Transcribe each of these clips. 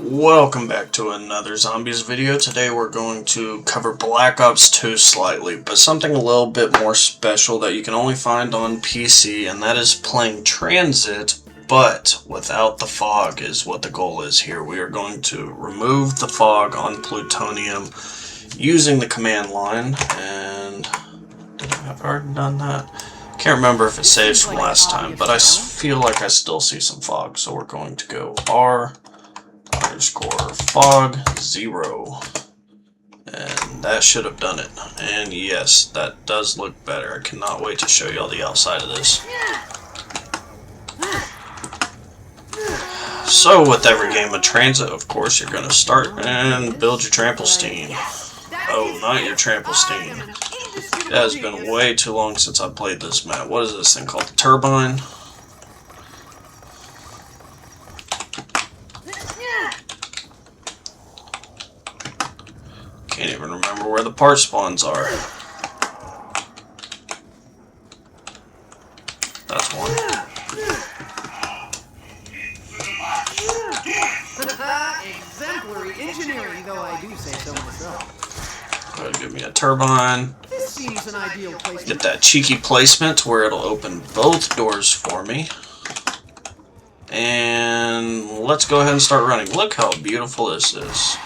Welcome back to another Zombies video. Today we're going to cover Black Ops 2 slightly, but something a little bit more special that you can only find on PC, and that is playing Transit, but without the fog is what the goal is here. We are going to remove the fog on plutonium using the command line, and I've already done that. Can't remember if it saves from last time, but I feel like I still see some fog, so we're going to go R_fog0, and that should have done it. And yes, that does look better. I cannot wait to show you all the outside of this. So with every game of Transit, of course, you're going to start and build your Tramplestein. Oh, not your Tramplestein. It has been way too long since I played this map. What is this thing called? The Turbine? Can't even remember where the part spawns are. That's one. Exemplary engineering, though I do say so myself. Go ahead and give me a turbine. This seems an ideal place. Get that cheeky placement where it'll open both doors for me. And let's go ahead and start running. Look how beautiful this is.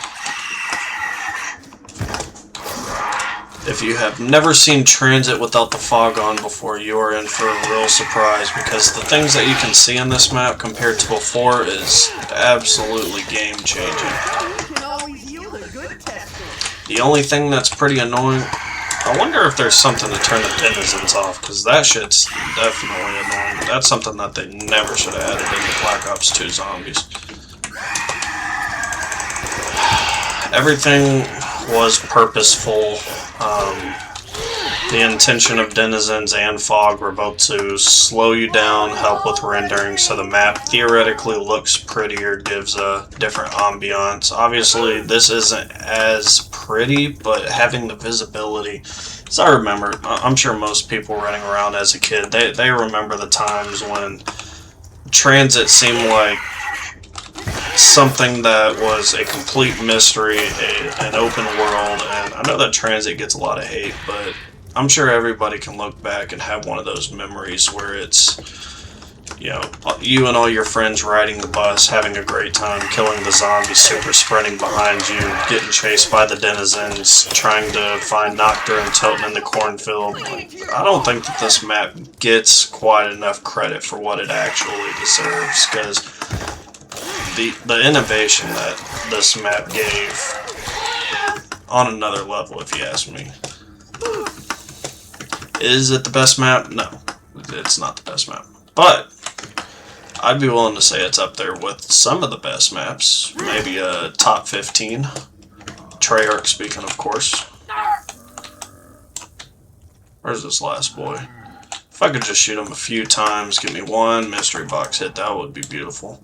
If you have never seen Transit without the fog on before, you are in for a real surprise, because the things that you can see in this map compared to before is absolutely game-changing. The only thing that's pretty annoying, I wonder if there's something to turn the denizens off, because that shit's definitely annoying. That's something that they never should have added into Black Ops 2 Zombies. Everything was purposeful. The intention of denizens and fog were both to slow you down, help with rendering, so the map theoretically looks prettier, gives a different ambiance. Obviously, this isn't as pretty, but having the visibility, as I remember, I'm sure most people running around as a kid, they remember the times when Transit seemed like something that was a complete mystery, an open world, and I know that Transit gets a lot of hate, but I'm sure everybody can look back and have one of those memories where it's, you know, you and all your friends riding the bus, having a great time, killing the zombies, super sprinting behind you, getting chased by the denizens, trying to find Nocturne and Toten in the cornfield. Like, I don't think that this map gets quite enough credit for what it actually deserves, because the innovation that this map gave on another level, if you ask me. Is it the best map? No, it's not the best map. But I'd be willing to say it's up there with some of the best maps. Maybe a top 15. Treyarch speaking, of course. Where's this last boy? If I could just shoot him a few times, give me one mystery box hit, that would be beautiful.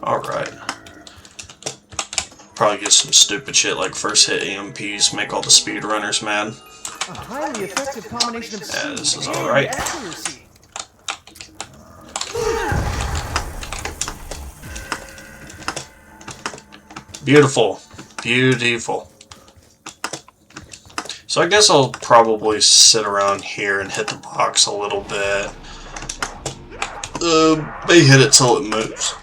Alright. Probably get some stupid shit like first hit EMPs, make all the speedrunners mad. A highly effective combination of yeah, this is alright. Beautiful. Beautiful. So I guess I'll probably sit around here and hit the box a little bit. May hit it till it moves.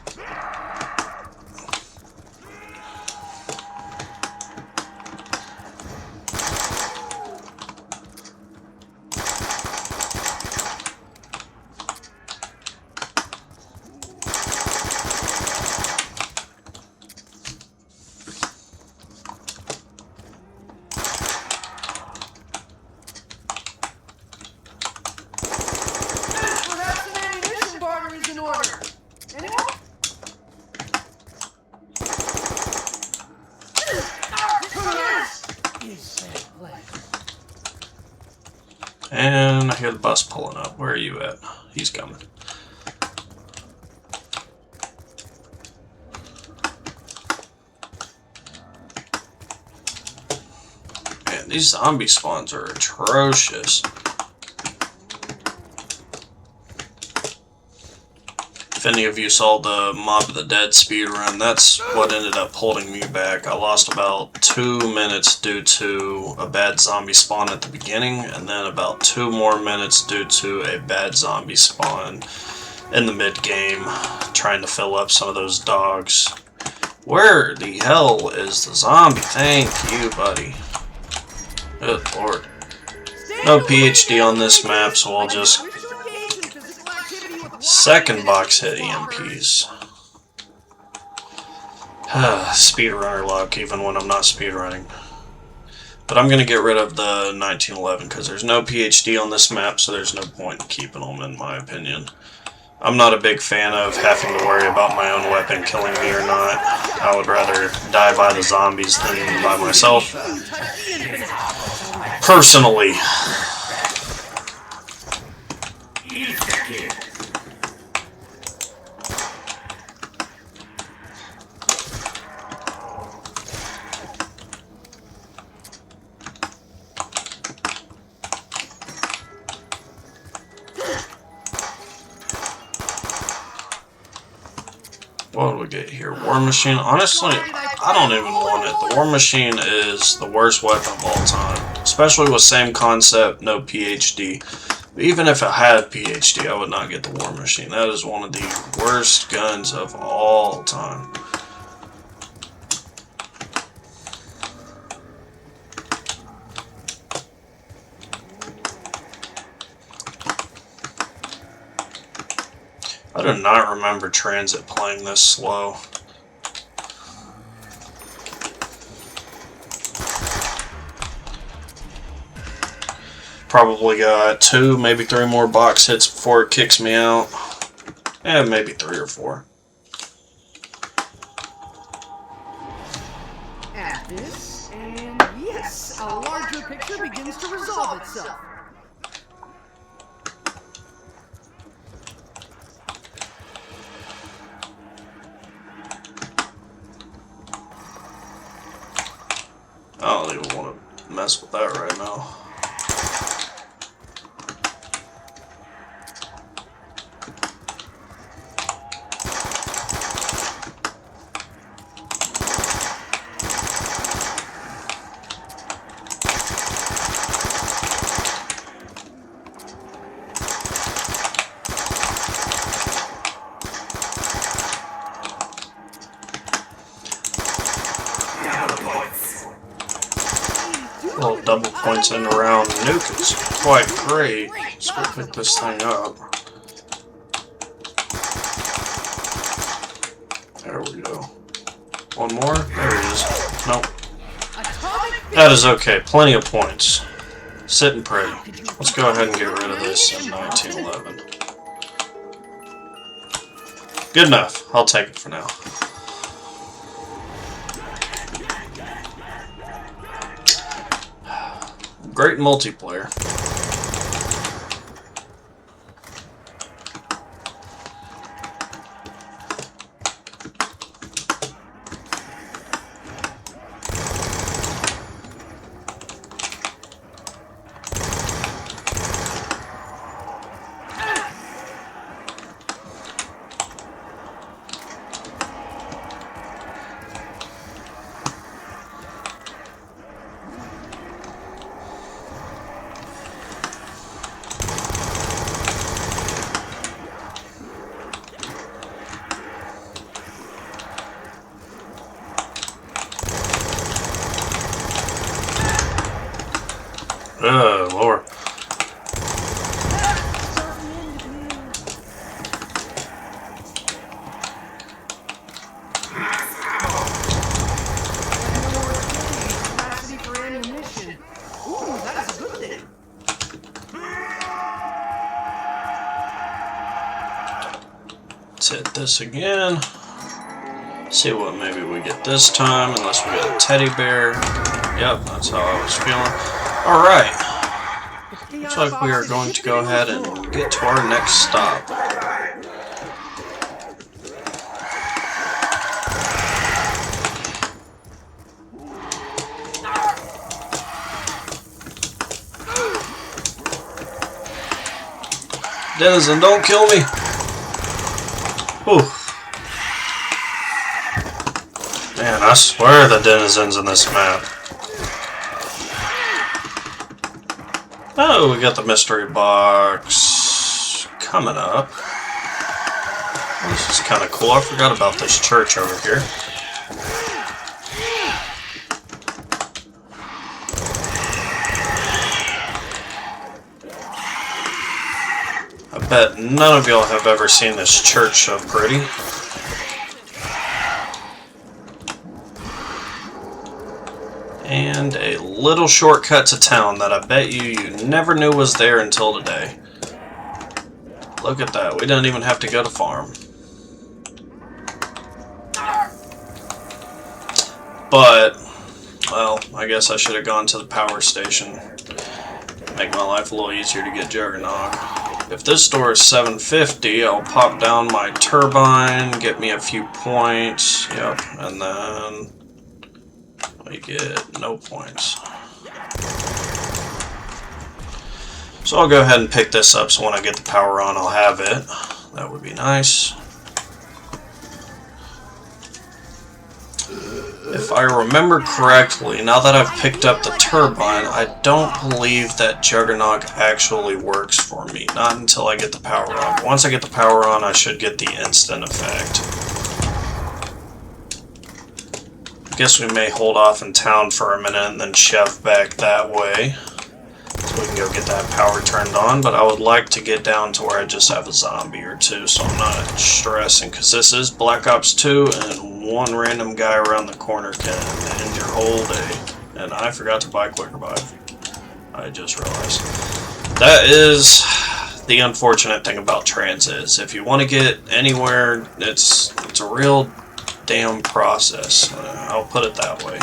And I hear the bus pulling up. Where are you at? He's coming. these zombie spawns are atrocious. If any of you saw the Mob of the Dead speedrun, that's what ended up holding me back. I lost about 2 minutes due to a bad zombie spawn at the beginning, and then about 2 more minutes due to a bad zombie spawn in the mid-game, trying to fill up some of those dogs. Where the hell is the zombie? Thank you, buddy. Good lord. No PhD on this map, so I'll just second box hit EMPs. Speedrunner luck, even when I'm not speedrunning. But I'm going to get rid of the 1911 because there's no PhD on this map, so there's no point in keeping them, in my opinion. I'm not a big fan of having to worry about my own weapon killing me or not. I would rather die by the zombies than by myself. Personally. What do we get here? War Machine? Honestly, I don't even want it. The War Machine is the worst weapon of all time. Especially with same concept, no PhD. But even if it had PhD, I would not get the War Machine. That is one of the worst guns of all time. I do not remember Transit playing this slow. Probably got 2, maybe 3 more box hits before it kicks me out. Maybe 3 or 4. Add this, and yes, a larger picture begins to resolve itself. I don't even want to mess with that right now. Little double points in around nuke is quite great. Let's go pick this thing up. There we go. One more? There he is. Nope. That is okay. Plenty of points. Sit and pray. Let's go ahead and get rid of this in 1911. Good enough. I'll take it for now. Great multiplayer. Lord. Let's hit this again. See what maybe we get this time, unless we get a teddy bear. Yep, that's how I was feeling. Alright. Looks like we are going to go ahead and get to our next stop. Denizen, don't kill me! Whew. Man, I swear the denizens in this map. Oh, we got the mystery box coming up. This is kind of cool. I forgot about this church over here. I bet none of y'all have ever seen this church so pretty. And a little shortcut to town that I bet you never knew was there until today. Look at that. We didn't even have to go to farm. But, well, I guess I should have gone to the power station. Make my life a little easier to get Juggernog. If this store is $7.50, I'll pop down my turbine, get me a few points. Yep, and then we get no points. So I'll go ahead and pick this up so when I get the power on, I'll have it. That would be nice. If I remember correctly, now that I've picked up the turbine, I don't believe that Juggernog actually works for me. Not until I get the power on. Once I get the power on, I should get the instant effect. I guess we may hold off in town for a minute and then shove back that way. So we can go get that power turned on, but I would like to get down to where I just have a zombie or two so I'm not stressing, because this is Black Ops 2 and one random guy around the corner can end your whole day. And I forgot to buy Quick Revive. I just realized. That is the unfortunate thing about Transit, is if you want to get anywhere, it's a real damn process. I'll put it that way.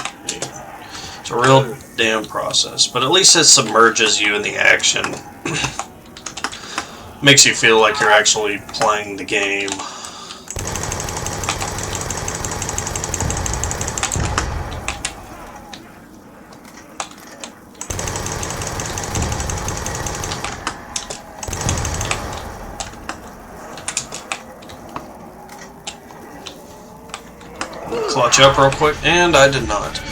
It's a real damn process, but at least it submerges you in the action. Makes you feel like you're actually playing the game. Clutch up real quick, and I did not.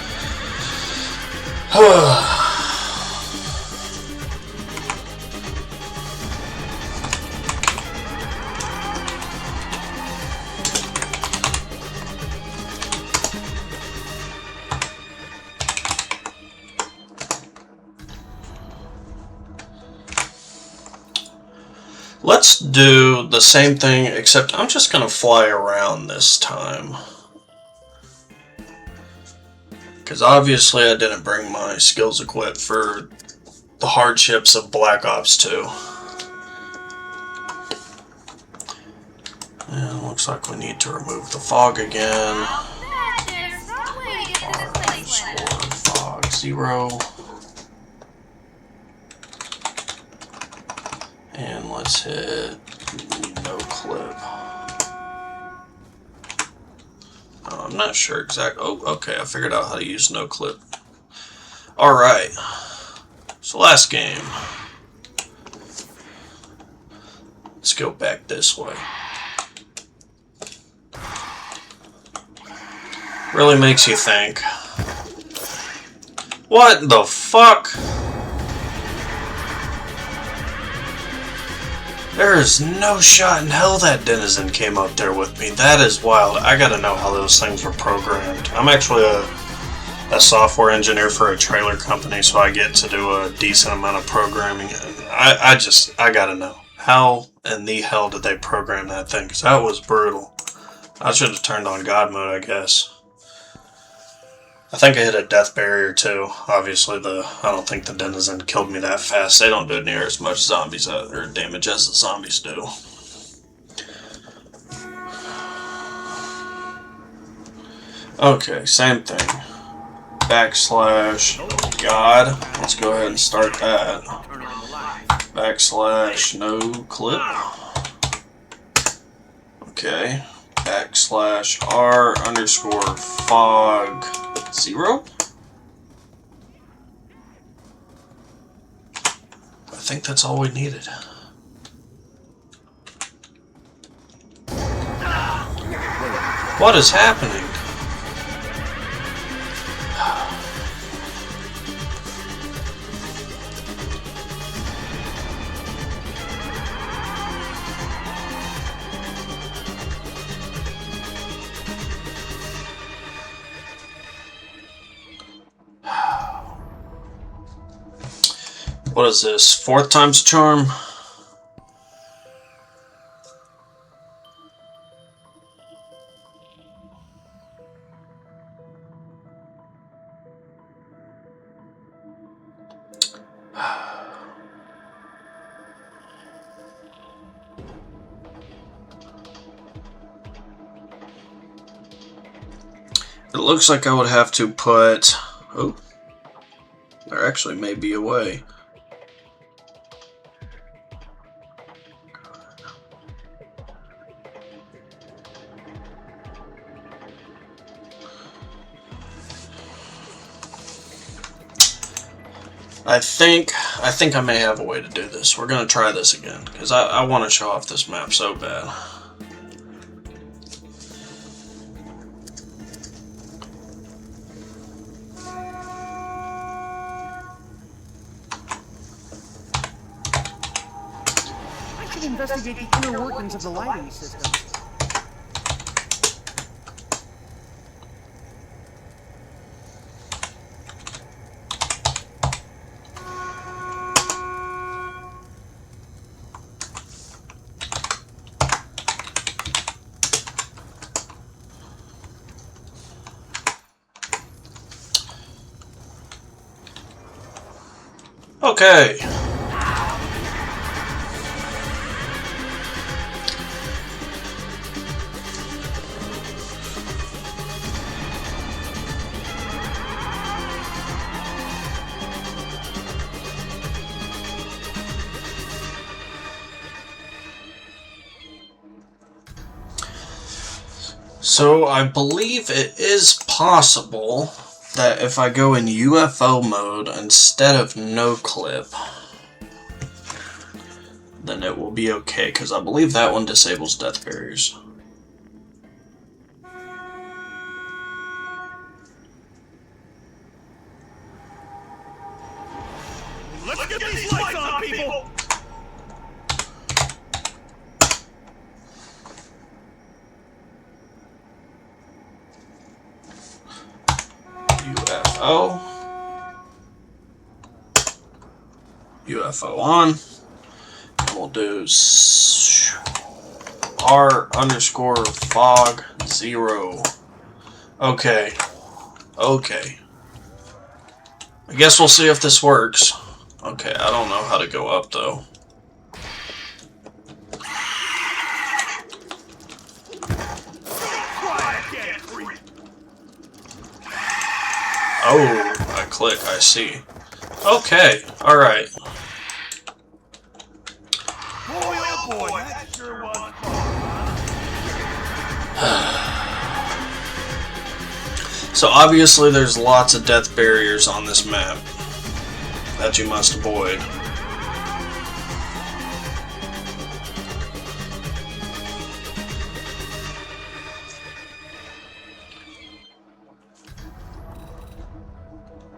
Let's do the same thing, except I'm just going to fly around this time. Because obviously I didn't bring my skills equipped for the hardships of Black Ops 2. And looks like we need to remove the fog again. Score fog 0. And let's hit no clip. I'm not sure exactly. Oh, okay, I figured out how to use no clip. Alright. So last game. Let's go back this way. Really makes you think. What the fuck? There is no shot in hell that Denizen came up there with me. That is wild. I gotta know how those things were programmed. I'm actually a software engineer for a trailer company, so I get to do a decent amount of programming. I gotta know. How in the hell did they program that thing? Because that was brutal. I should have turned on God mode, I guess. I think I hit a death barrier too. Obviously, I don't think the Denizen killed me that fast. They don't do near as much zombies or damage as the zombies do. Okay, same thing. Backslash God. Let's go ahead and start that. Backslash no clip. Okay. Backslash R underscore fog 0. I think that's all we needed. What is happening? What is this? 4th time's a charm? It looks like I would have to put... Oh, there actually may be a way. I think I may have a way to do this. We're gonna try this again because I want to show off this map so bad. I should investigate the inner workings of the lighting system. Okay. So I believe it is possible that if I go in UFO mode instead of no clip, then it will be okay, because I believe that one disables death barriers. Let's get these lights on, people! UFO. UFO on. And we'll do R_fog 0. Okay. Okay. I guess we'll see if this works. Okay, I don't know how to go up though. Oh, I click, I see. Okay, alright. Boy, oh boy, that sure was fun. So obviously there's lots of death barriers on this map that you must avoid.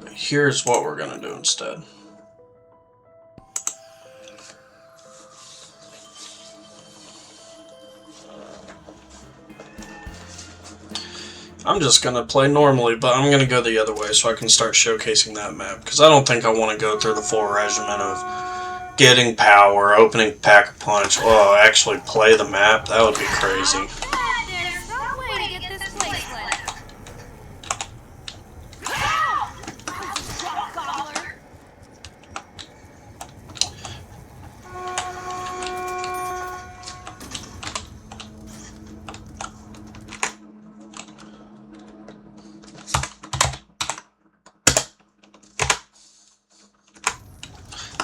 But here's what we're gonna do instead. I'm just going to play normally, but I'm going to go the other way so I can start showcasing that map. Because I don't think I want to go through the full regimen of getting power, opening Pack-a-Punch. Oh, actually play the map? That would be crazy. There's no way to get this place lit.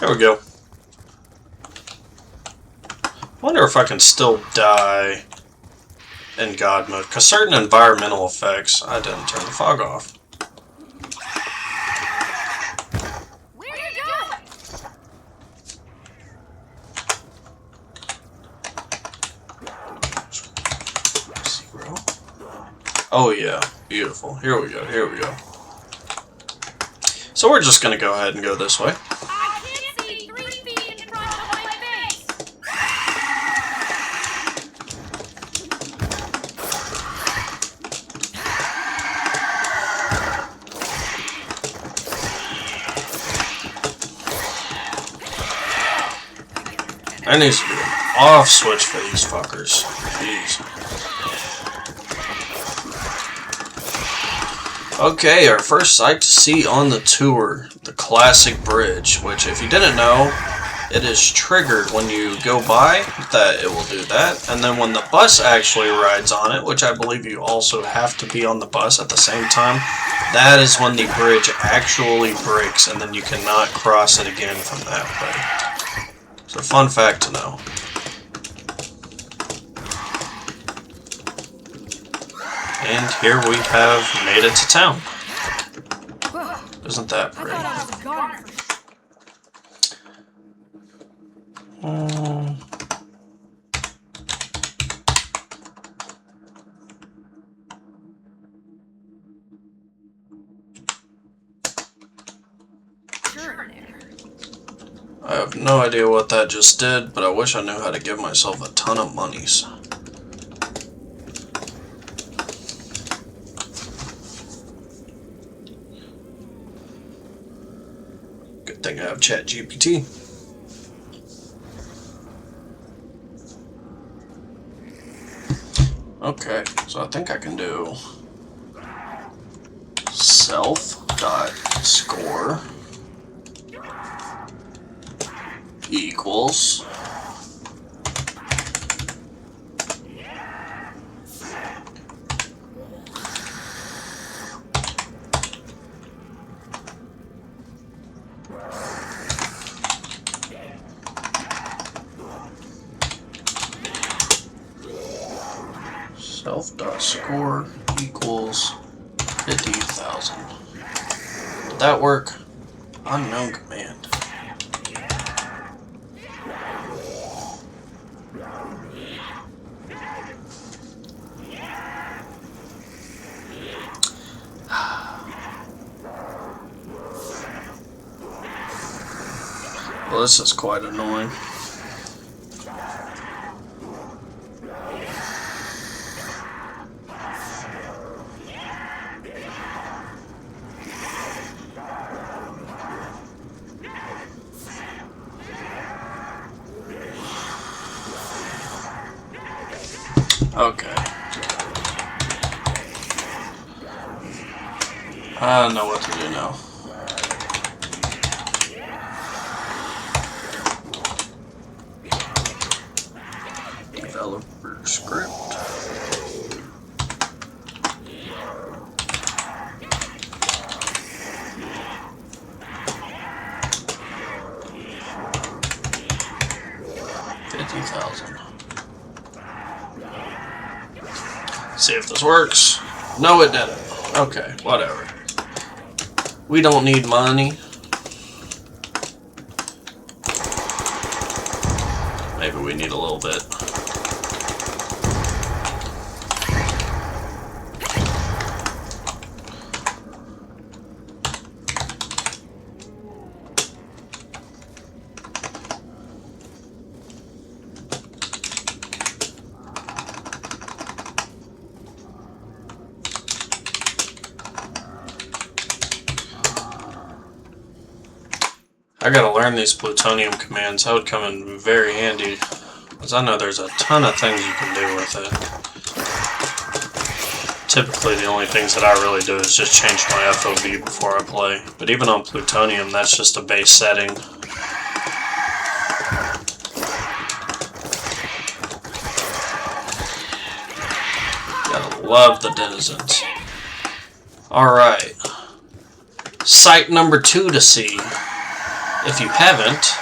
There we go. Wonder if I can still die in God mode, because certain environmental effects, I didn't turn the fog off. Where are you going? Oh yeah, beautiful. Here we go, here we go. So we're just gonna go ahead and go this way. I can't see 3 feet in front of my face. There needs to be an off switch for these fuckers. Jeez. Okay, our first sight to see on the tour, the classic bridge, which if you didn't know, it is triggered when you go by, that it will do that, and then when the bus actually rides on it, which I believe you also have to be on the bus at the same time, that is when the bridge actually breaks, and then you cannot cross it again from that way. So fun fact to know. And here we have made it to town. Isn't that pretty? I have no idea what that just did, but I wish I knew how to give myself a ton of monies. Good thing I have ChatGPT. Okay, so I think I can do self.score equals self.score equals 50,000. Did that work? Unknown command. Well, this is quite annoying. Okay. I don't know what to do now. Developer script. $50,000. See if this works. No, it didn't. Okay, whatever. We don't need money. Maybe we need a little bit. I gotta learn these plutonium commands. That would come in very handy, because I know there's a ton of things you can do with it. Typically the only things that I really do is just change my FOV before I play. But even on plutonium, that's just a base setting. Gotta love the denizens. Alright. Site number 2 to see. If you haven't,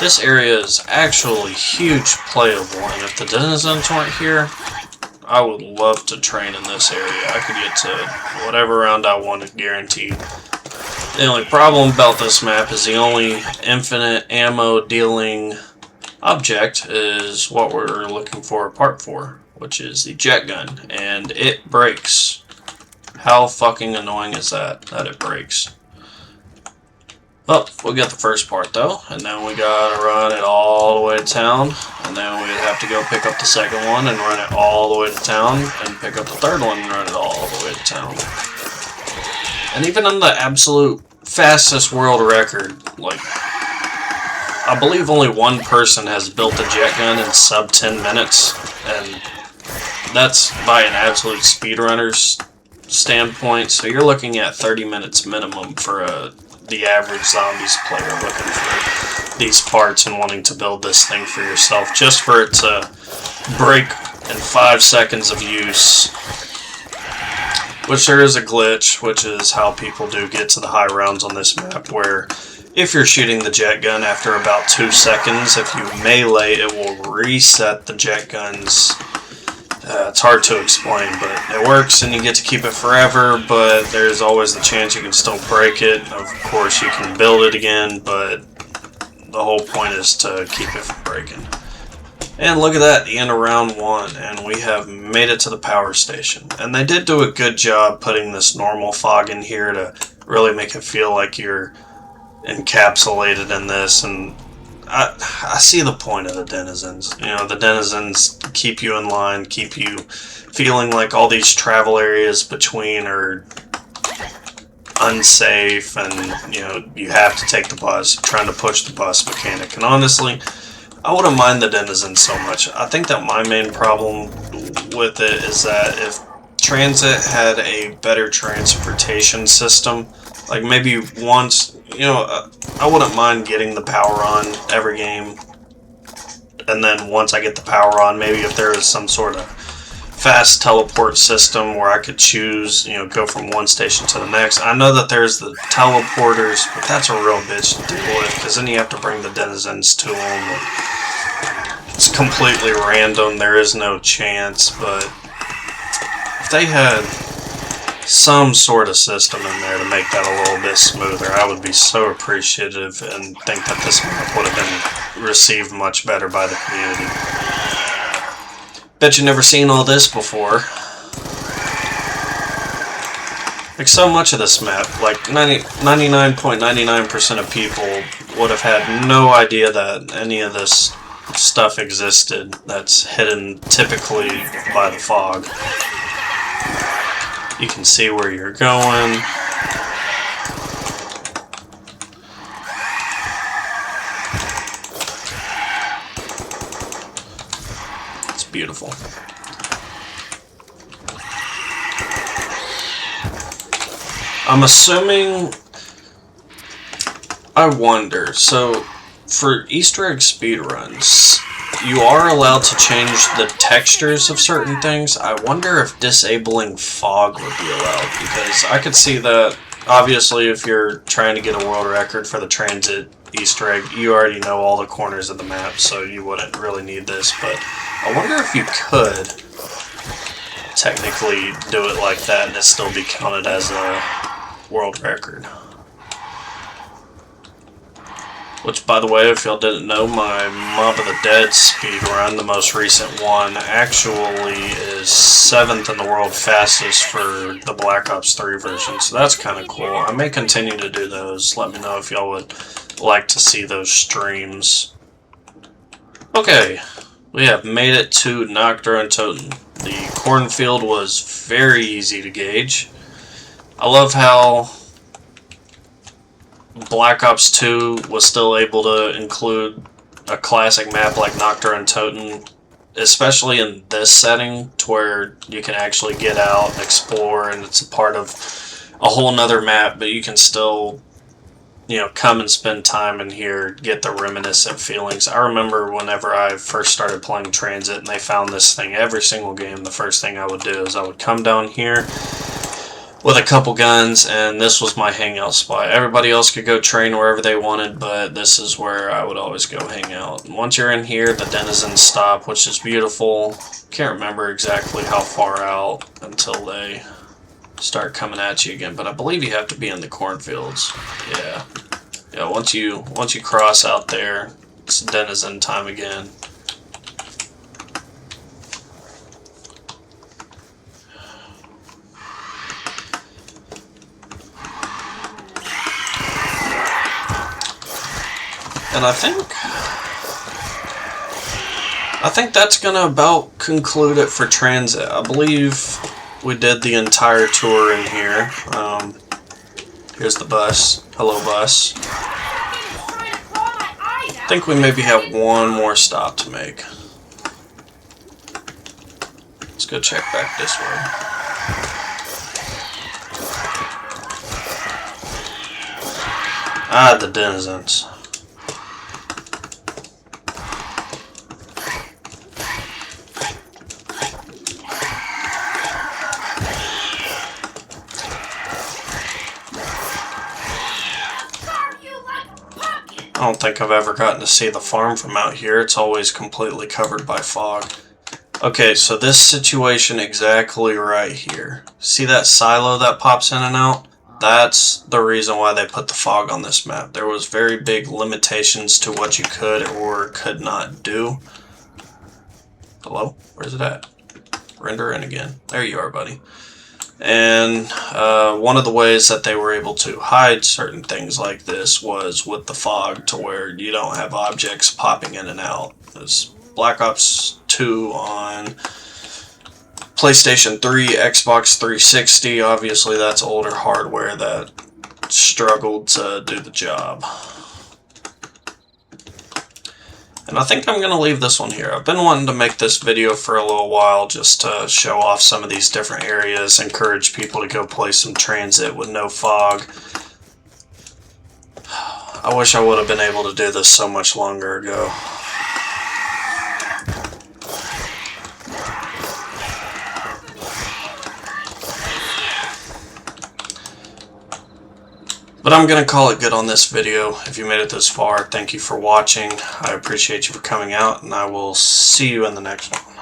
this area is actually huge playable, and if the denizens weren't here, I would love to train in this area. I could get to whatever round I wanted, guaranteed. The only problem about this map is the only infinite ammo dealing object is what we're looking for a part for, which is the jet gun, and it breaks. How fucking annoying is that it breaks? Well, we got the first part though, and then we gotta run it all the way to town, and then we'd have to go pick up the second one and run it all the way to town, and pick up the third one and run it all the way to town. And even on the absolute fastest world record, like, I believe only one person has built a jet gun in sub 10 minutes, and that's by an absolute speedrunner's standpoint, so you're looking at 30 minutes minimum for the average zombies player looking for these parts and wanting to build this thing for yourself, just for it to break in 5 seconds of use. Which there is a glitch, which is how people do get to the high rounds on this map, where if you're shooting the jet gun after about 2 seconds, if you melee, it will reset the jet guns. It's hard to explain, but it works and you get to keep it forever, but there's always the chance you can still break it. Of course, you can build it again, but the whole point is to keep it from breaking. And look at that, the end of round 1, and we have made it to the power station. And they did do a good job putting this normal fog in here to really make it feel like you're encapsulated in this, and I see the point of the denizens. You know, the denizens keep you in line, keep you feeling like all these travel areas between are unsafe, and, you know, you have to take the bus, trying to push the bus mechanic. And honestly, I wouldn't mind the denizens so much. I think that my main problem with it is that if Transit had a better transportation system, like maybe once, you know, I wouldn't mind getting the power on every game, and then once I get the power on, maybe if there is some sort of fast teleport system where I could choose, you know, go from one station to the next. I know that there's the teleporters, but that's a real bitch to deal with, because then you have to bring the denizens to them. It's completely random, there is no chance, but if they had some sort of system in there to make that a little bit smoother, I would be so appreciative and think that this map would have been received much better by the community. Bet you've never seen all this before. Like, so much of this map, like 99.99% of people would have had no idea that any of this stuff existed that's hidden typically by the fog. You can see where you're going. It's beautiful. I'm assuming... I wonder, so for Easter egg speedruns, you are allowed to change the textures of certain things. I wonder if disabling fog would be allowed, because I could see that, obviously, if you're trying to get a world record for the Transit Easter egg, you already know all the corners of the map, so you wouldn't really need this, but I wonder if you could technically do it like that and it still be counted as a world record. Which, by the way, if y'all didn't know, my Mob of the Dead speedrun, the most recent one, actually is 7th in the world fastest for the Black Ops 3 version, so that's kind of cool. I may continue to do those. Let me know if y'all would like to see those streams. Okay, we have made it to Nocturne and Toten. The cornfield was very easy to gauge. I love how Black Ops 2 was still able to include a classic map like Nocturne and Toten, especially in this setting, to where you can actually get out and explore, and it's a part of a whole nother map, but you can still, you know, come and spend time in here, get the reminiscent feelings. I remember whenever I first started playing Transit and they found this thing every single game, the first thing I would do is I would come down here with a couple guns, and this was my hangout spot. Everybody else could go train wherever they wanted, but this is where I would always go hang out. And once you're in here, the denizens stop, which is beautiful. Can't remember exactly how far out until they start coming at you again, but I believe you have to be in the cornfields. Yeah. Yeah, once you cross out there, it's denizen time again. And I think that's gonna about conclude it for Transit. I believe we did the entire tour in here. Here's the bus. Hello, bus. I think we maybe have one more stop to make. Let's go check back this way. Ah, the denizens. I don't think I've ever gotten to see the farm from out here. It's always completely covered by fog. Okay, so this situation exactly right here. See that silo that pops in and out? That's the reason why they put the fog on this map. There was very big limitations to what you could or could not do. Hello? Where's it at? Render in again. There you are, buddy. And one of the ways that they were able to hide certain things like this was with the fog, to where you don't have objects popping in and out. There's Black Ops 2 on PlayStation 3, Xbox 360. Obviously, that's older hardware that struggled to do the job. And I think I'm going to leave this one here. I've been wanting to make this video for a little while just to show off some of these different areas, encourage people to go play some Transit with no fog. I wish I would have been able to do this so much longer ago. But I'm going to call it good on this video. If you made it this far, thank you for watching. I appreciate you for coming out, and I will see you in the next one.